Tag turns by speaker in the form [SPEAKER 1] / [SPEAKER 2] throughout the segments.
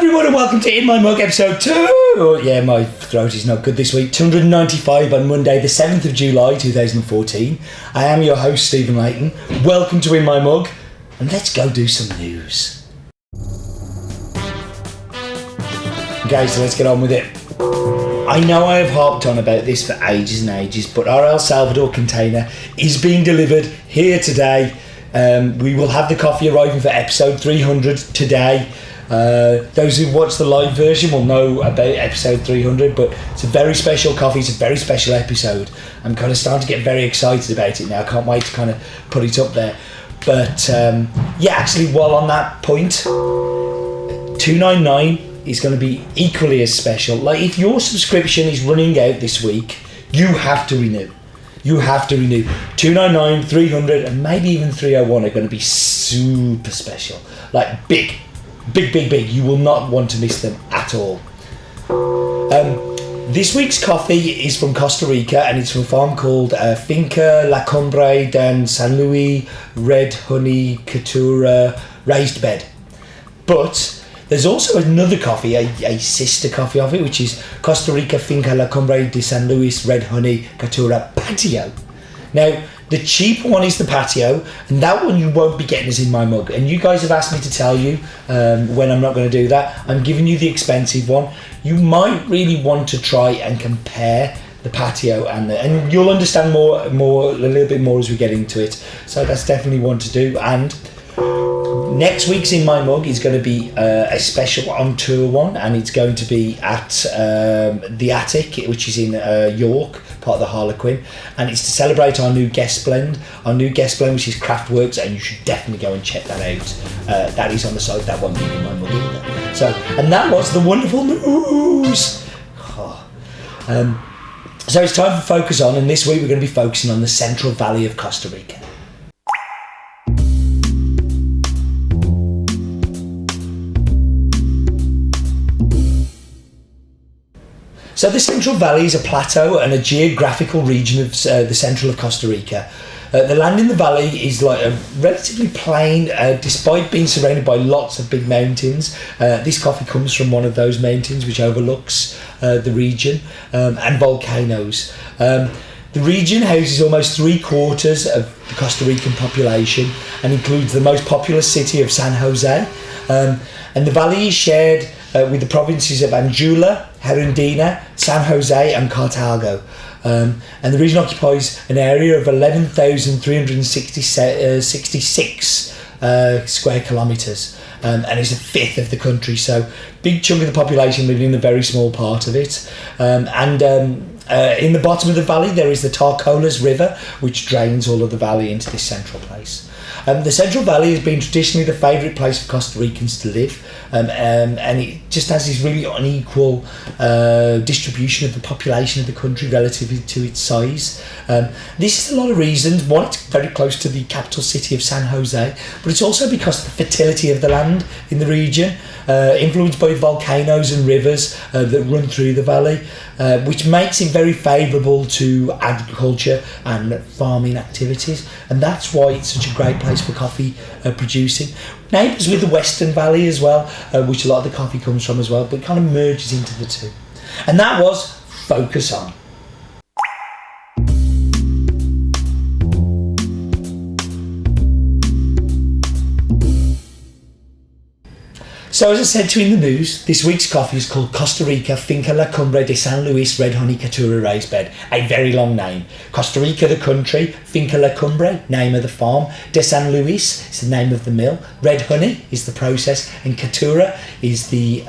[SPEAKER 1] everyone and welcome to In My Mug episode 2. Oh, yeah, my throat is not good this week. 295 on Monday the 7th of July 2014. I am your host Stephen Layton. Welcome to In My Mug and let's go do some news. Okay, so let's get on with it. I know I have harped on about this for ages and ages, but our El Salvador container is being delivered here today. We will have the coffee arriving for episode 300 today. Those who watch the live version will know about episode 300, but it's a very special coffee, it's a very special episode. I'm kind of starting to get very excited about it now. I can't wait to kind of put it up there. But yeah, actually, while on that point, 299 is going to be equally as special. Like, if your subscription is running out this week, you have to renew. You have to renew. 299, 300 and maybe even 301 are going to be super special. Like big. You will not want to miss them at all. This week's coffee is from Costa Rica and it's from a farm called Finca La Cumbre de San Luis Red Honey Caturra Raised Bed. But there's also another coffee, a sister coffee of it, which is Costa Rica Finca La Cumbre de San Luis Red Honey Caturra Patio. Now, the cheap one is the patio, and that one you won't be getting as In My Mug. And you guys have asked me to tell you when I'm not going to do that. I'm giving you the expensive one. You might really want to try and compare the patio and you'll understand more, a little bit more as we get into it. So that's definitely one to do. And next week's In My Mug is going to be a special on tour one, and it's going to be at the Attic, which is in York, part of the Harlequin, and it's to celebrate our new guest blend, which is Craftworks, and you should definitely go and check that out. That is on the site. That won't be In My Mug either. So, and that was the wonderful news. So it's time for Focus On, and this week we're going to be focusing on the Central Valley of Costa Rica. So the Central Valley is a plateau and a geographical region of the central of Costa Rica. The land in the valley is like a relatively plain, despite being surrounded by lots of big mountains. This coffee comes from one of those mountains which overlooks the region, and volcanoes. The region houses almost 3/4 of the Costa Rican population and includes the most populous city of San Jose. And the valley is shared with the provinces of Anjula, Herendina, San Jose and Cartago. And the region occupies an area of 11,366 square kilometres, and is a fifth of the country, so big chunk of the population living in a very small part of it. In the bottom of the valley there is the Tarcolas River, which drains all of the valley into this central place. The Central Valley has been traditionally the favourite place for Costa Ricans to live, and it just has this really unequal distribution of the population of the country relative to its size. This is a lot of reasons. One, it's very close to the capital city of San Jose, but it's also because of the fertility of the land in the region, influenced by volcanoes and rivers that run through the valley, which makes it very favourable to agriculture and farming activities, and that's why it's such a great place for coffee producing. Neighbours with the Western Valley as well, which a lot of the coffee comes from as well, but it kind of merges into the two. And that was Focus On. So as I said to you in the news, this week's coffee is called Costa Rica Finca La Cumbre de San Luis Red Honey Caturra Raised Bed. A very long name. Costa Rica, the country. Finca La Cumbre, name of the farm. De San Luis is the name of the mill. Red Honey is the process. And Caturra is the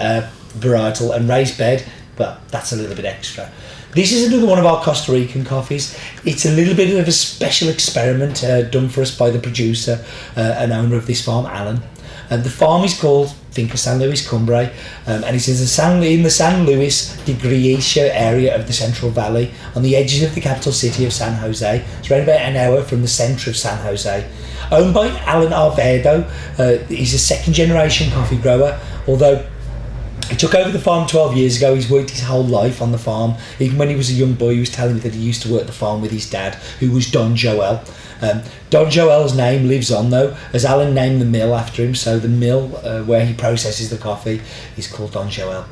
[SPEAKER 1] varietal. And Raised Bed, well, that's a little bit extra. This is another one of our Costa Rican coffees. It's a little bit of a special experiment done for us by the producer and owner of this farm, Alan. The farm is called Finca San Luis Cumbre, and it's in the San Luis de Griecia area of the Central Valley, on the edges of the capital city of San Jose. It's around about an hour from the centre of San Jose. Owned by Alan Arvedo, he's a second generation coffee grower, although He took over the farm 12 years ago. He's worked his whole life on the farm. Even when he was a young boy, he was telling me that he used to work the farm with his dad, who was Don Joel. Don Joel's name lives on, though, as Alan named the mill after him. So the mill where he processes the coffee is called Don Joel.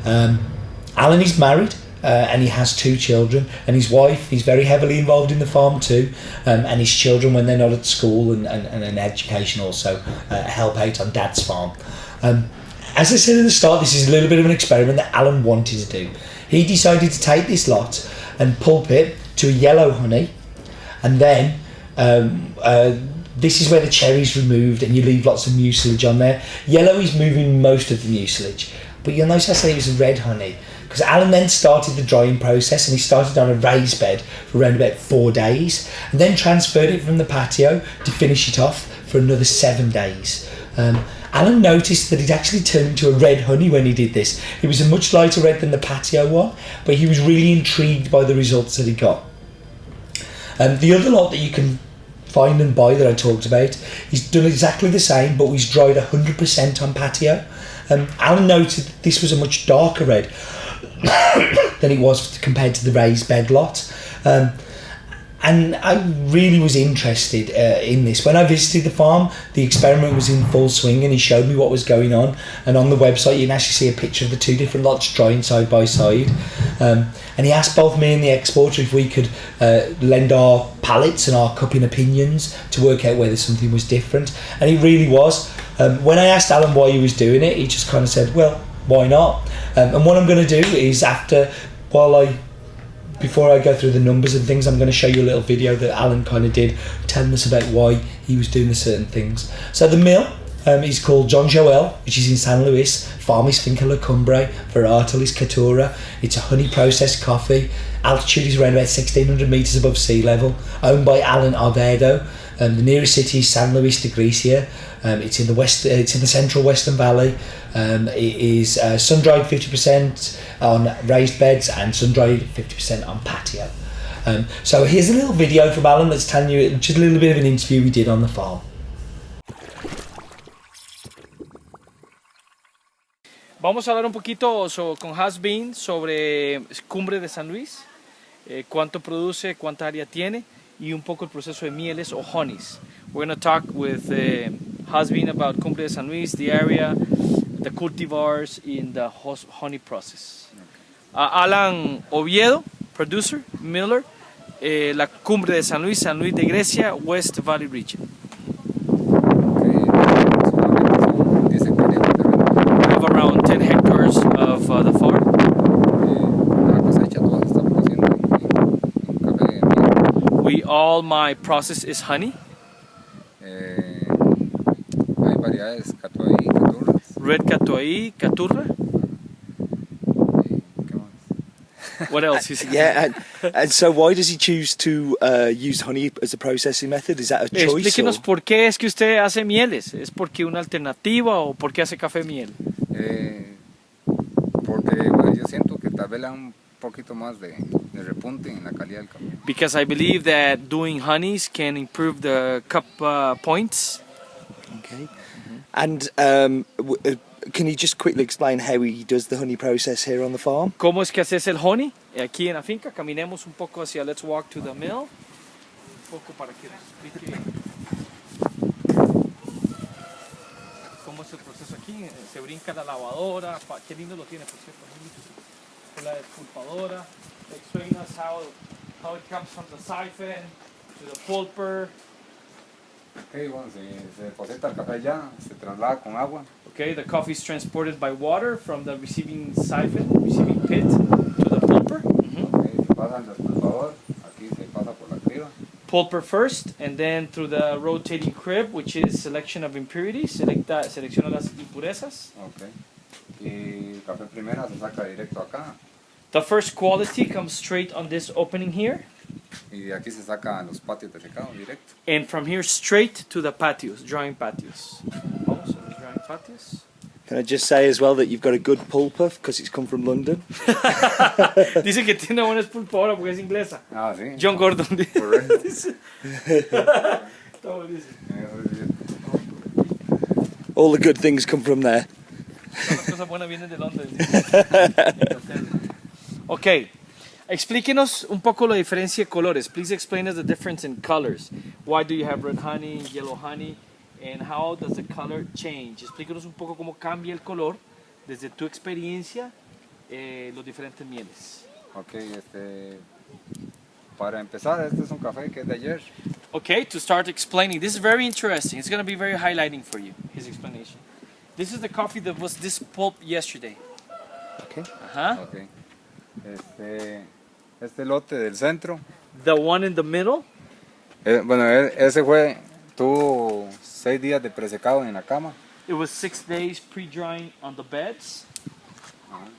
[SPEAKER 1] Alan is married. And he has 2 children, and his wife, he's very heavily involved in the farm too, and his children, when they're not at school and in education, also help out on Dad's farm. As I said at the start, this is a little bit of an experiment that Alan wanted to do. He decided to take this lot and pulp it to a yellow honey, and then this is where the cherry's removed and you leave lots of mucilage on there. Yellow is moving most of the mucilage, but you'll notice I say it was a red honey, because Alan then started the drying process, and he started on a raised bed for around about 4 days, and then transferred it from the patio to finish it off for another 7 days. Alan noticed that it actually turned into a red honey when he did this. It was a much lighter red than the patio one, but he was really intrigued by the results that he got. The other lot that you can find and buy that I talked about, he's done exactly the same, but he's dried 100% on patio. Alan noted that this was a much darker red than it was compared to the raised bed lot. And I really was interested in this. When I visited the farm, the experiment was in full swing, and he showed me what was going on. And on the website, you can actually see a picture of the 2 different lots drying side by side. And he asked both me and the exporter if we could lend our palates and our cupping opinions to work out whether something was different. And it really was. When I asked Alan why he was doing it, he just kind of said, well, why not? And what I'm going to do is before I go through the numbers and things, I'm going to show you a little video that Alan kind of did, telling us about why he was doing the certain things. So the mill is called Don Joel, which is in San Luis. Farm is Finca La Cumbre. Varietal is Caturra. It's a honey processed coffee. Altitude is around about 1,600 metres above sea level. Owned by Alan Arvedo. The nearest city is San Luis de Grecia. It's in the west. It's in the central Western Valley. It is sun-dried 50% on raised beds and sun-dried 50% on patio. So here's a little video from Alan that's telling you just a little bit of an interview we did on the farm.
[SPEAKER 2] Vamos a hablar un poquito con Has-Been sobre Cumbre de San Luis, cuánto produce, cuánta área tiene, y un poco el proceso de mieles o honeys. We're going to talk with Has-Been about Cumbre de San Luis, the area, the cultivars, in the honey process. Alan Oviedo, producer, miller, La Cumbre de San Luis de Grecia, West Valley region. We have around 10 hectares of the farm. All my process is honey.
[SPEAKER 3] Hay variedades, Catuaí, Caturra.
[SPEAKER 2] Red Catuaí, Caturra. What else?
[SPEAKER 1] Yeah, and so why does he choose to use honey as a processing method? Is that a choice?
[SPEAKER 2] Explíquenos por qué es que usted hace mieles. ¿Es porque una alternativa o porque hace café miel?
[SPEAKER 3] Porque bueno, yo siento que tal vez le da un poquito más de repunte en la calidad del café.
[SPEAKER 2] Because I believe that doing honeys can improve the cup points.
[SPEAKER 1] Okay. And can you just quickly explain how he does the honey process here on the farm?
[SPEAKER 2] ¿Cómo es que haces el honey aquí en la finca? Caminemos un poco hacia, let's walk to the mill. Un poco para que nos explique cómo es el proceso aquí. Se brinca la lavadora. Qué lindo lo tiene, por cierto. Con la despulpadora. Explain us how it comes from the siphon to the pulper.
[SPEAKER 3] Okay, bueno, se deposita el café ya, se traslada con agua.
[SPEAKER 2] Okay, the coffee is transported by water from the receiving siphon, receiving pit, to the pulper.
[SPEAKER 3] Okay, se pasa al despulpador, aquí se pasa por la criba.
[SPEAKER 2] Pulper first, and then through the rotating crib, which is selection of impurities, selecciona las impurezas.
[SPEAKER 3] Okay. Y el café primera se saca directo acá.
[SPEAKER 2] The first quality comes straight on this opening here.
[SPEAKER 3] Y de aquí se saca a los patios de secado directo.
[SPEAKER 2] And from here straight to the patios, drying patios. Vamos a los drying patios.
[SPEAKER 1] Can I just say as well that you've got a good pulper because it's come from London?
[SPEAKER 2] Dice que tiene buena pulpadora porque es inglesa.
[SPEAKER 3] Ah, sí.
[SPEAKER 2] John Gordon.
[SPEAKER 3] Correcto.
[SPEAKER 1] All the good things come from there.
[SPEAKER 2] Todas las cosas buenas vienen de Londres. Ok, explíquenos un poco la diferencia de colores. Please explain us the difference in colors. Why do you have red honey, yellow honey, and how does the color change? Explíquenos un poco cómo cambia el color desde tu experiencia los diferentes mieles.
[SPEAKER 3] Ok, para empezar, este es un café que es de ayer.
[SPEAKER 2] Okay, to start explaining, this is very interesting. It's going to be very highlighting for you, his explanation. This is the coffee that was this pulp yesterday.
[SPEAKER 1] Okay.
[SPEAKER 2] Uh-huh.
[SPEAKER 3] Ok. Este lote del centro.
[SPEAKER 2] The one in the middle,
[SPEAKER 3] Bueno, ese tuvo 6 días de presecado en la cama.
[SPEAKER 2] it was 6 days pre-drying on the beds,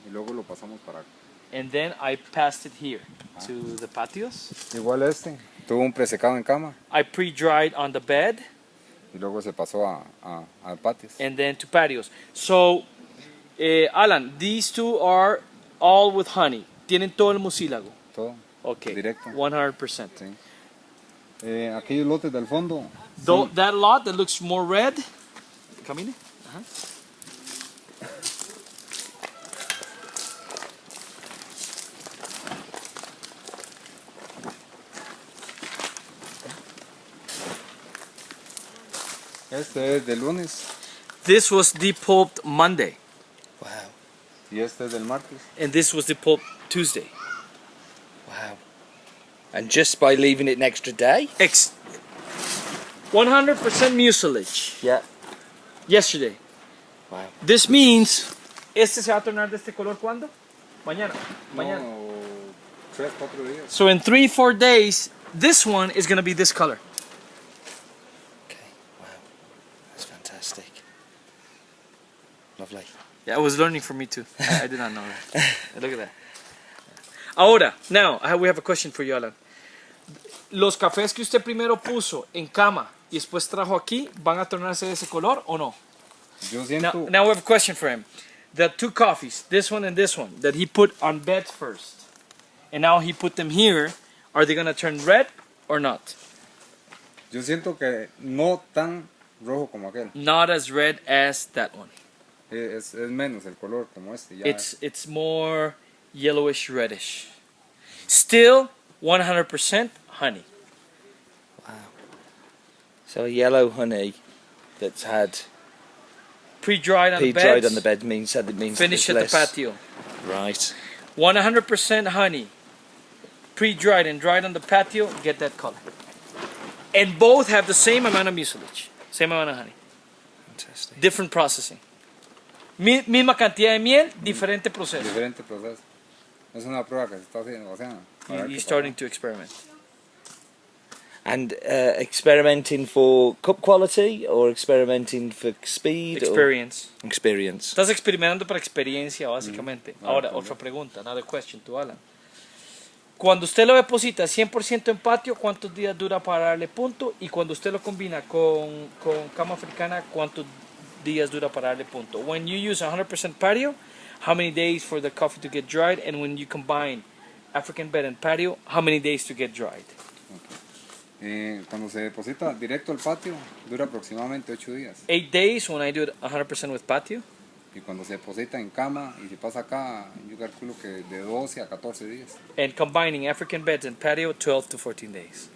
[SPEAKER 3] Y luego lo pasamos para acá.
[SPEAKER 2] and then I passed it here to the patios.
[SPEAKER 3] Igual tuvo un presecado en cama
[SPEAKER 2] I pre-dried on the bed,
[SPEAKER 3] y luego se pasó al patio.
[SPEAKER 2] and then to patios. So, Alan, these two are all with honey. Tienen todo el mucílago.
[SPEAKER 3] Todo.
[SPEAKER 2] Okay,
[SPEAKER 3] Directo.
[SPEAKER 2] 100%.
[SPEAKER 3] Sí. Aquellos lotes del fondo.
[SPEAKER 2] That lot that looks more red, camine.
[SPEAKER 3] Este es del lunes
[SPEAKER 2] This was depulped Monday,
[SPEAKER 1] Wow.
[SPEAKER 3] y este es del martes.
[SPEAKER 2] and this was depulped Tuesday.
[SPEAKER 1] Wow. And just by leaving it an extra day?
[SPEAKER 2] 100% mucilage.
[SPEAKER 1] Yeah.
[SPEAKER 2] Yesterday.
[SPEAKER 1] Wow.
[SPEAKER 2] This means, este se va a tornar de este color ¿cuándo? Mañana. Mañana.
[SPEAKER 3] No, 3, 4 días.
[SPEAKER 2] So in 3-4 days, this one is going to be this color.
[SPEAKER 1] Okay. Wow. That's fantastic. Lovely.
[SPEAKER 2] Yeah, it was learning for me too. I did not know that. Look at that. Ahora, now, we have a question for you, Alan. ¿Los cafés que usted primero puso en cama y después trajo aquí van a tornarse de ese color o no?
[SPEAKER 3] Yo siento.
[SPEAKER 2] Now we have a question for him. The two coffees, this one and this one, that he put on beds first, and now he put them here, are they going to turn red or not?
[SPEAKER 3] Yo siento que no tan rojo como aquel.
[SPEAKER 2] Not as red as that one.
[SPEAKER 3] Es menos el color como este. Ya.
[SPEAKER 2] It's more yellowish reddish. Still 100% honey.
[SPEAKER 1] Wow. So a yellow honey that's had
[SPEAKER 2] Pre-dried on the beds.
[SPEAKER 1] pre-dried on the bed means that it means
[SPEAKER 2] Finish
[SPEAKER 1] it's
[SPEAKER 2] at
[SPEAKER 1] less.
[SPEAKER 2] the patio.
[SPEAKER 1] Right.
[SPEAKER 2] 100% honey. Pre-dried and dried on the patio, get that color. And both have the same amount of mucilage. Same amount of honey.
[SPEAKER 1] Fantastic.
[SPEAKER 2] Different processing. Misma cantidad de miel, diferente proceso.
[SPEAKER 3] Diferente proceso. Es una prueba que se está haciendo. O sea, para ver
[SPEAKER 2] He's
[SPEAKER 3] qué
[SPEAKER 2] starting
[SPEAKER 3] pasa.
[SPEAKER 2] to experiment.
[SPEAKER 1] And experimenting for cup quality or experimenting for speed?
[SPEAKER 2] Experience.
[SPEAKER 1] Or experience.
[SPEAKER 2] Estás experimentando para experiencia, básicamente. Ahora,
[SPEAKER 3] también.
[SPEAKER 2] otra pregunta. Another question to Alan. Cuando usted lo deposita 100% en patio, ¿cuántos días dura para darle punto? Y cuando usted lo combina con cama africana, ¿cuántos días dura para darle punto? When you use 100% patio, how many days for the coffee to get dried? And when you combine African bed and patio, how many days to get dried?
[SPEAKER 3] Cuando se deposita directo al patio, dura aproximadamente 8 días.
[SPEAKER 2] 8 days when I do it 100% with patio.
[SPEAKER 3] Y cuando se deposita en cama y se pasa acá, yo calculo que de 12 a 14 días.
[SPEAKER 2] And combining African beds and patio, 12 to 14 days.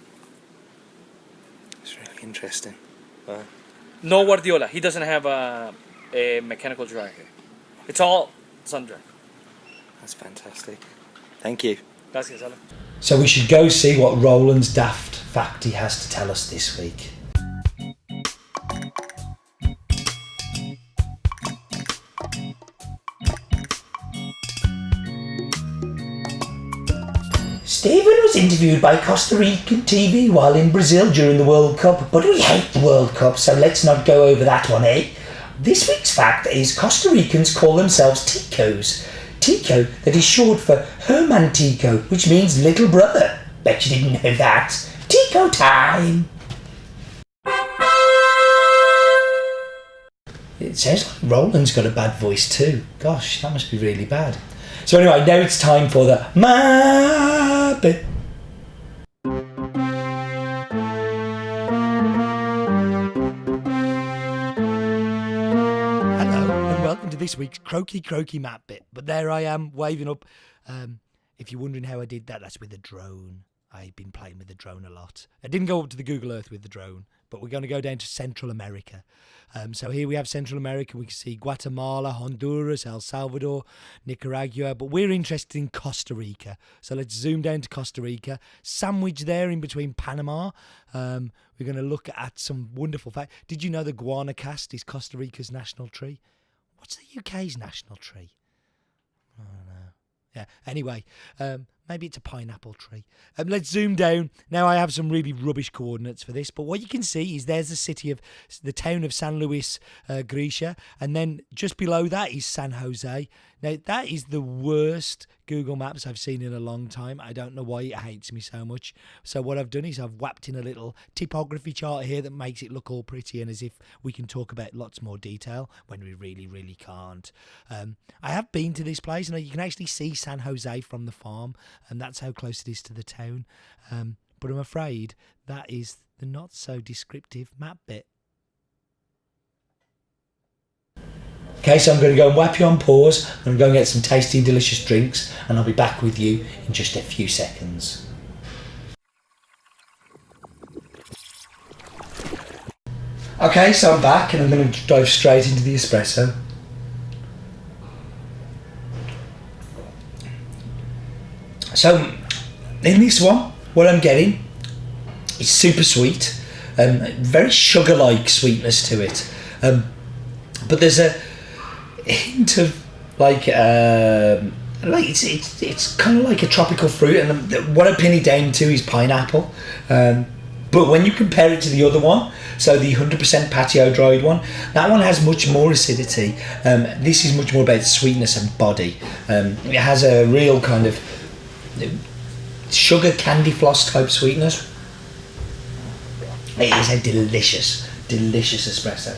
[SPEAKER 1] It's really interesting. Wow.
[SPEAKER 2] No Guardiola. He doesn't have a mechanical dryer. It's all sun dry.
[SPEAKER 1] That's fantastic. Thank you.
[SPEAKER 2] Gracias, Alan.
[SPEAKER 1] So we should go see what Roland's daft fact he has to tell us this week. Stephen was interviewed by Costa Rican TV while in Brazil during the World Cup, but we hate the World Cup, so let's not go over that one, eh? This week's fact is Costa Ricans call themselves ticos. Tico, that is short for Hermantico, which means little brother. Bet you didn't know that. Tico time! It sounds like Roland's got a bad voice too. Gosh, that must be really bad. So anyway, now it's time for the Muppet. Hello and welcome to this week's croaky map bit. But there I am, waving up. If you're wondering how I did that, that's with a drone. I've been playing with the drone a lot. I didn't go up to the Google Earth with the drone, but we're going to go down to Central America. So here we have Central America. We can see Guatemala, Honduras, El Salvador, Nicaragua, but we're interested in Costa Rica. So let's zoom down to Costa Rica. Sandwich there in between Panama. We're going to look at some wonderful facts. Did you know the guanacaste is Costa Rica's national tree? What's the UK's national tree? I don't know. Yeah, anyway, maybe it's a pineapple tree. Let's zoom down. Now I have some really rubbish coordinates for this, but what you can see is there's the town of San Luis Grisha, and then just below that is San Jose. Now that is the worst Google Maps I've seen in a long time. I don't know why it hates me so much. So what I've done is I've whapped in a little typography chart here that makes it look all pretty and as if we can talk about lots more detail when we really can't. I have been to this place and you can actually see San Jose from the farm, and that's how close it is to the town. But I'm afraid that is the not so descriptive map bit. Okay, so I'm going to go and whap you on pause. I'm going to go and get some tasty and delicious drinks, and I'll be back with you in just a few seconds. Okay, so I'm back and I'm going to dive straight into the espresso. So, in this one, what I'm getting is super sweet, very sugar-like sweetness to it, but there's a hint of like it's kind of like a tropical fruit, and what I pin it down to is pineapple. But when you compare it to the other one, so the 100% patio dried one, that one has much more acidity. This is much more about sweetness and body. It has a real kind of sugar candy floss type sweetness. It is a delicious espresso.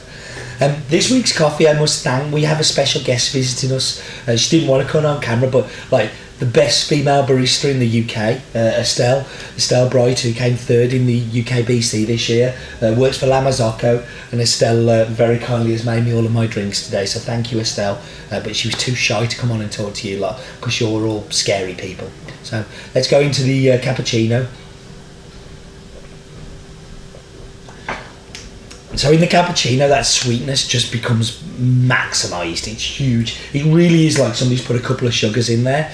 [SPEAKER 1] This week's coffee, I must thank, we have a special guest visiting us. She didn't want to come on camera, but like the best female barista in the UK, Estelle Bright, who came third in the UKBC this year, works for La Mazzocco, and Estelle very kindly has made me all of my drinks today, so thank you, Estelle. But she was too shy to come on and talk to you lot because you're all scary people. So let's go into the cappuccino. So in the cappuccino, that sweetness just becomes maximised. It's huge. It really is like somebody's put a couple of sugars in there.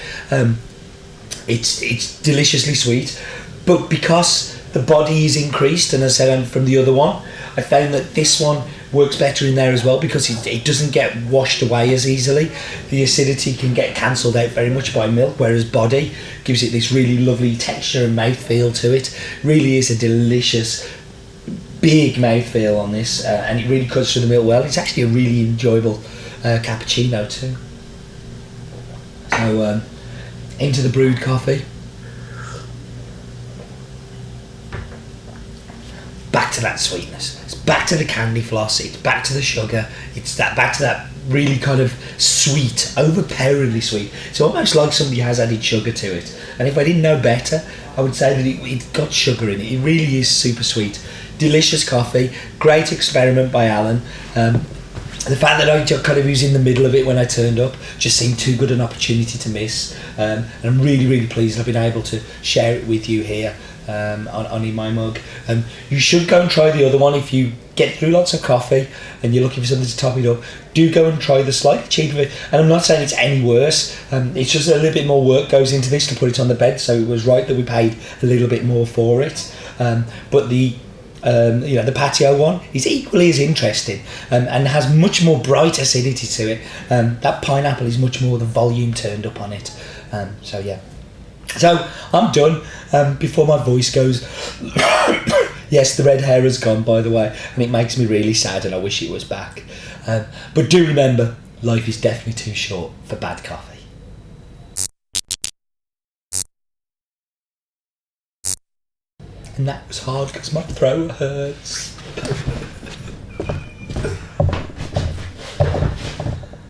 [SPEAKER 1] It's deliciously sweet, but because the body is increased, and as I said from the other one, I found that this one works better in there as well because it doesn't get washed away as easily. The acidity can get cancelled out very much by milk, whereas body gives it this really lovely texture and mouthfeel to it. Really is a delicious, big mouthfeel on this, and it really cuts through the milk well. It's actually a really enjoyable cappuccino too. So into the brewed coffee. Back to that sweetness. It's back to the candy floss. It's back to the sugar. It's back to that really kind of sweet, overpoweringly sweet. It's almost like somebody has added sugar to it. And if I didn't know better, I would say that it got sugar in it. It really is super sweet. Delicious coffee. Great experiment by Alan. The fact that I kind of was in the middle of it when I turned up just seemed too good an opportunity to miss. And I'm really pleased I've been able to share it with you here on In My Mug. You should go and try the other one if you get through lots of coffee and you're looking for something to top it up. Do go and try the slightly cheaper bit. And I'm not saying it's any worse. It's just a little bit more work goes into this to put it on the bed, so it was right that we paid a little bit more for it. But the patio one is equally as interesting and has much more bright acidity to it. That pineapple is much more the volume turned up on it. So yeah. So I'm done before my voice goes. Yes, the red hair has gone, by the way, and it makes me really sad and I wish it was back. But do remember, life is definitely too short for bad coffee. And that was hard because my throat hurts.